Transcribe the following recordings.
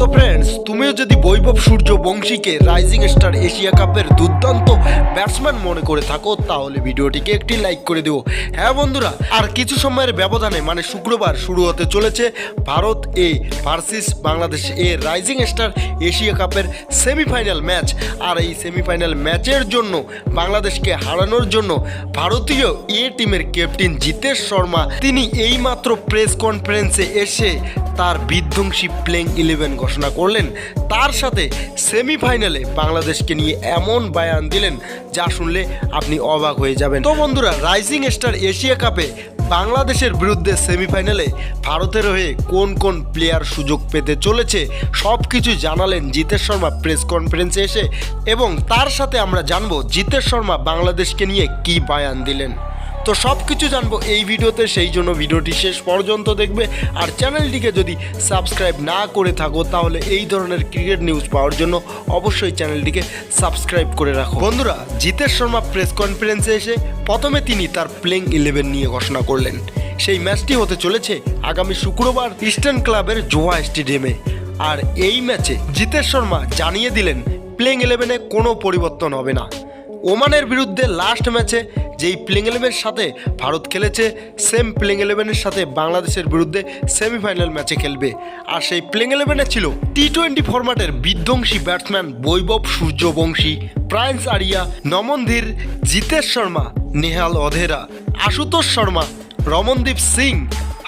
তো ফ্রেন্ডস, তুমিও যদি বৈভব সূর্যবংশীকে রাইজিং স্টার এশিয়া কাপের দুর্দান্ত ব্যাটসম্যান মনে করে থাকো তাহলে ভিডিওটিকে একটি লাইক করে দিও। হ্যাঁ বন্ধুরা, আর কিছু সময়ের ব্যবধানে মানে শুক্রবার শুরু হতে চলেছে ভারত এ versus Bangladesh a rising star Asia কাপের সেমিফাইনাল ম্যাচ। আর এই সেমিফাইনাল ম্যাচের জন্য বাংলাদেশকে হারানোর জন্য ভারতীয় এ টিমের ক্যাপ্টেন জিতেশ শর্মা তিনি এইমাত্র প্রেস কনফারেন্সে এসে তার বিধ্বংসী প্লেইং 11 ঘোষণা করলেন। তার সাথে সেমিফাইনালে বাংলাদেশকে নিয়ে এমন বয়ান দিলেন যা শুনলে আপনি অবাক হয়ে যাবেন। তো বন্ধুরা, রাইজিং স্টার এশিয়া কাপে বাংলাদেশের বিরুদ্ধে সেমিফাইনালে ভারতের হয়ে কোন কোন প্লেয়ার সুযোগ পেতে চলেছে সব কিছু জানালেন জিতেশ শর্মা প্রেস কনফারেন্সে এসে, এবং তার সাথে আমরা জানবো জিতেশ শর্মা বাংলাদেশকে নিয়ে কি বয়ান দিলেন। তো সব কিছু জানবো এই ভিডিওতে, সেই জন্য ভিডিওটি শেষ পর্যন্ত দেখবে। আর চ্যানেলটিকে যদি সাবস্ক্রাইব না করে থাকো তাহলে এই ধরনের ক্রিকেট নিউজ পাওয়ার জন্য অবশ্যই চ্যানেলটিকে সাবস্ক্রাইব করে রাখো। বন্ধুরা, জিতেশ শর্মা প্রেস কনফারেন্সে এসে প্রথমে তিনি তার প্লেইং 11 নিয়ে ঘোষণা করলেন। সেই ম্যাচটি হতে চলেছে আগামী শুক্রবার ইস্টার্ন ক্লাবের জোহা স্টেডিয়ামে। আর এই ম্যাচে জিতেশ শর্মা জানিয়ে দিলেন প্লেইং 11-এ কোনো পরিবর্তন হবে না। ওমানের বিরুদ্ধে লাস্ট ম্যাচে যেই প্লেইং 11-এর সাথে ভারত খেলেছে সেম প্লেইং 11-এর সাথে বাংলাদেশের বিরুদ্ধে সেমিফাইনাল ম্যাচে খেলবে। আর সেই প্লেইং 11-এ ছিল টি20 ফরম্যাটের বিধ্বংসী ব্যাটসম্যান বৈভব সূর্যবংশী, প্রিন্স আরিয়া, নমন ধীর, জিতেশ শর্মা, নেহাল ওধেরা, আশুতোষ শর্মা, রমনদীপ সিং,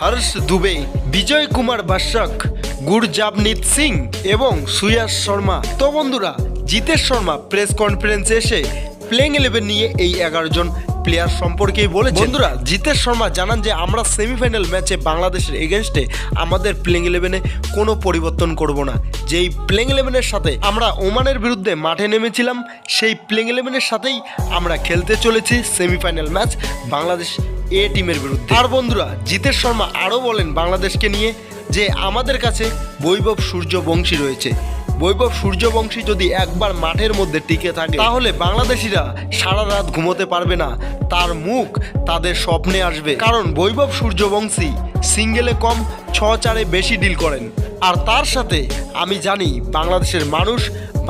হর্ষ দুবে, বিজয় কুমার বাশক, গুরজাভনীত সিং এবং সুয়াস শর্মা। তো বন্ধুরা, জিতেশ শর্মা প্রেস কনফারেন্সে এসে প্লেইং 11 নিয়ে এই 11 জন প্লেয়ার সম্পর্কেই বলেছেন। বন্ধুরা, জিতেশ শর্মা জানান যে আমরা সেমিফাইনাল ম্যাচে বাংলাদেশের এগেনস্টে আমাদের প্লেইং 11-এ কোনো পরিবর্তন করব না। যেই প্লেইং 11-এর সাথে আমরা ওমানের বিরুদ্ধে মাঠে নেমেছিলাম সেই প্লেইং 11-এর সাথেই আমরা খেলতে চলেছি সেমিফাইনাল ম্যাচ বাংলাদেশ এ টিমের বিরুদ্ধে। আর বন্ধুরা, জিতেশ শর্মা আরও বলেন বাংলাদেশকে নিয়ে যে আমাদের কাছে বৈভব সূর্যবংশী রয়েছে। বৈভব সূর্যবংশী যদি একবার মাঠের মধ্যে টিকে থাকে তাহলে বাংলাদেশিরা সারা রাত ঘুমোতে পারবে না, তার মুখ তাদের স্বপ্নে আসবে। কারণ বৈভব সূর্যবংশী সিঙ্গেলে কম 6-4-এ বেশি ডিল করেন। আর তার সাথে আমি জানি বাংলাদেশের মানুষ,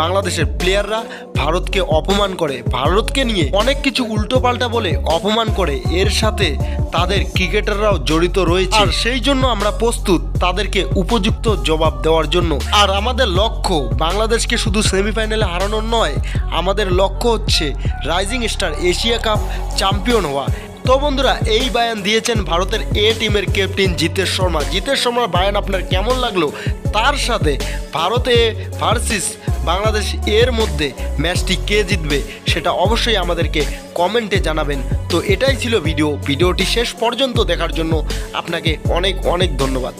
বাংলাদেশের প্লেয়াররা ভারতকে অপমান করে, ভারতকে নিয়ে অনেক কিছু উল্টোপাল্টা বলে অপমান করে। এর সাথে তাদের ক্রিকেটাররাও জড়িত রয়েছে। আর সেই জন্য আমরা প্রস্তুত তাদেরকে উপযুক্ত জবাব দেওয়ার জন্য। আর আমাদের লক্ষ্য বাংলাদেশকে শুধু সেমিফাইনালে হারানোর নয়, আমাদের লক্ষ্য হচ্ছে rising star Asia cup champion হওয়া। তো বন্ধুরা, এই বয়ান দিয়েছেন ভারতের এ টিমের ক্যাপ্টেন জিতেশ শর্মা। জিতেশ শর্মার বয়ান আপনার কেমন লাগলো? তার সাথে ভারতে ভার্সেস বাংলাদেশ এর মধ্যে ম্যাচটি কে জিতবে সেটা অবশ্যই আমাদেরকে কমেন্টে জানাবেন। তো এটাই ছিল ভিডিওটি শেষ পর্যন্ত দেখার জন্য আপনাকে অনেক অনেক ধন্যবাদ।